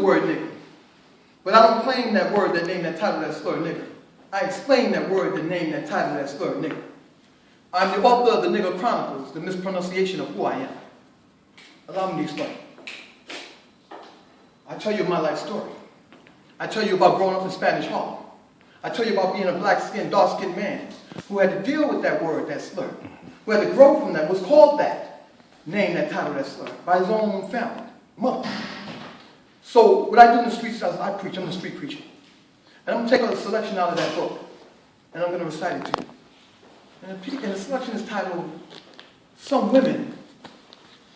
word nigger. But I don't claim that word, that name, that title, that slur, nigger. I explain that word, the name, that title, that slur, nigger. I'm the author of the Nigger Chronicles, the mispronunciation of who I am. Allow me to explain. I tell you my life story. I tell you about growing up in Spanish Harlem. I tell you about being a black-skinned, dark-skinned man who had to deal with that word, that slur, who had to grow from that, was called that, name, that title, that slur, by his own family, mother. So what I do in the streets, I preach. I'm a street preacher. And I'm going to take a selection out of that book, and I'm going to recite it to you. And the selection is titled, Some Women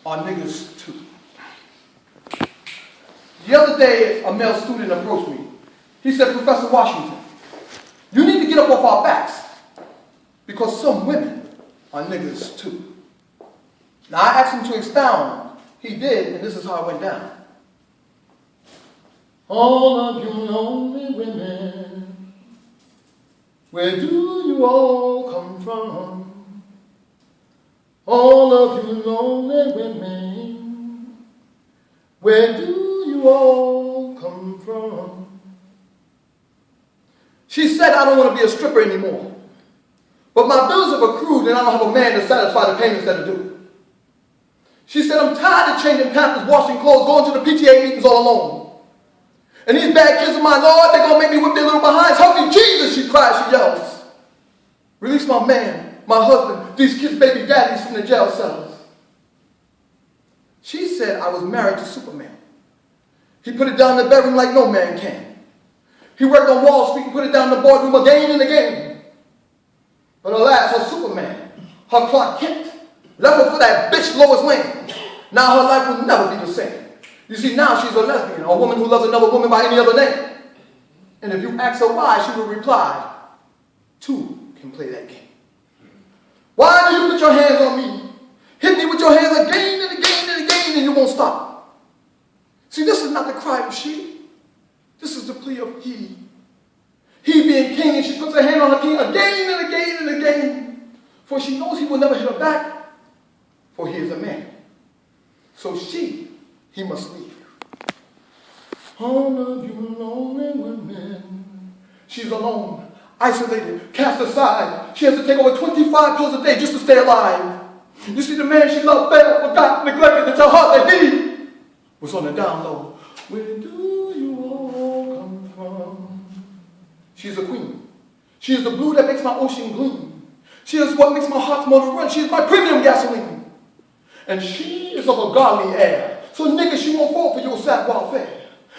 Are Niggers Too. The other day, a male student approached me. He said, Professor Washington, you need to get up off our backs because some women are niggers too. Now, I asked him to expound. He did, and this is how it went down. All of you lonely women, where do you all come from? All of you lonely women, where do you all come from? She said, I don't want to be a stripper anymore. But my bills have accrued and I don't have a man to satisfy the payments that are due. She said, I'm tired of changing pampers, washing clothes, going to the PTA meetings all alone. And these bad kids of mine, Lord, they're going to make me whip their little behinds. Help me, Jesus, she cries, she yells. Release my man, my husband, these kids' baby daddies from the jail cells. She said I was married to Superman. He put it down in the bedroom like no man can. He worked on Wall Street and put it down in the boardroom again and again. But alas, her Superman, her Clark Kent, left her for that bitch Lois Lane. Now her life will never be the same. You see, now she's a lesbian, a woman who loves another woman by any other name. And if you ask her why, she will reply, two can play that game. Why do you put your hands on me? Hit me with your hands again and again and again, and you won't stop. See, this is not the cry of she. This is the plea of he. He being king, and she puts her hand on her king again and again and again. For she knows he will never hit her back, for he is a man. So he must leave. All of you lonely women. She's alone, isolated, cast aside. She has to take over 25 pills a day just to stay alive. You see, the man she loved failed, forgot, neglected to tell her that he was on the down low. Where do you all come from? She's a queen. She is the blue that makes my ocean gleam. She is what makes my heart's motor run. She is my premium gasoline. And she is of a godly air. So nigga, she won't fall for your sad welfare.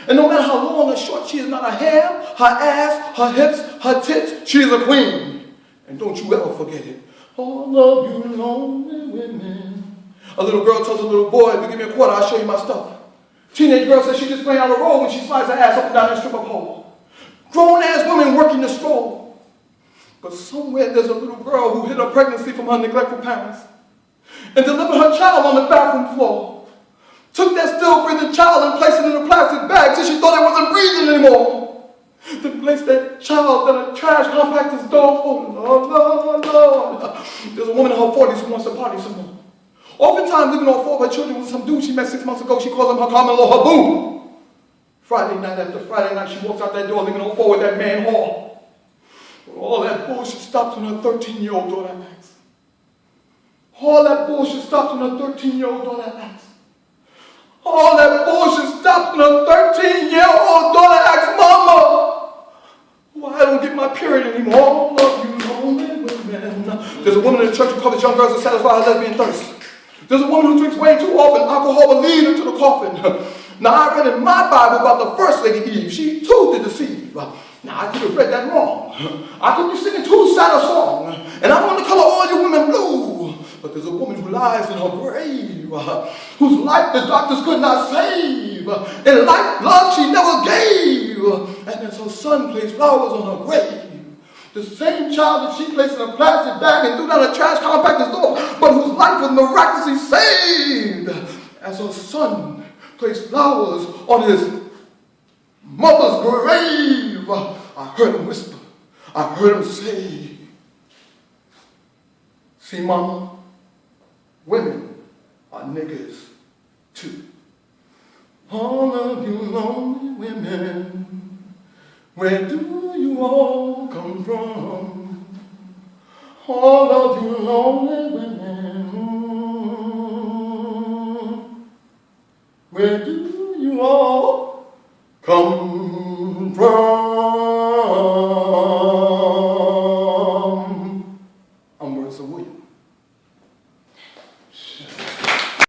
And no matter how long or short, she is not her hair, her ass, her hips, her tits. She is a queen. And don't you ever forget it. All of you lonely women. A little girl tells a little boy, if you give me a quarter, I'll show you my stuff. Teenage girl says she just playing on the road when she slides her ass up and down that strip of pole. Grown-ass women working the stroll. But somewhere there's a little girl who hid her pregnancy from her neglectful parents and delivered her child on the bathroom floor. Took that still-breathing child and placed it in a plastic bag till she thought it wasn't breathing anymore. Then placed that child in a trash compactor's door. Oh, Lord, Lord, Lord. There's a woman in her 40s who wants to party some more. Oftentimes, living on 4 of her children with some dude she met 6 months ago, she calls him her common-law, her boo. Friday night after Friday night, she walks out that door, leaving on 4 with that man whore. All that bullshit stopped when her 13-year-old daughter acts. All that bullshit stopped when her 13-year-old daughter acts. All that bullshit stopped when her 13-year-old daughter asks, Mama, why I don't get my period anymore? All of you lonely women. There's a woman in the church who covers young girls to satisfy her lesbian thirst. There's a woman who drinks way too often. Alcohol will lead her to the coffin. Now, I read in my Bible about the first lady Eve. She too did deceive. Now, I could have read that wrong. I could be singing too sad a song. And I don't want to color all you women blue. But there's a woman who lies in her grave, whose life the doctors could not save. And life, love she never gave. And as her son placed flowers on her grave, the same child that she placed in a plastic bag and threw down a trash compactor's door, but whose life was miraculously saved. As her son placed flowers on his mother's grave, I heard him whisper, I heard him say, see, Mama, women are niggers too. All of you lonely women, where do you all come from? All of you lonely women, where do you all come from?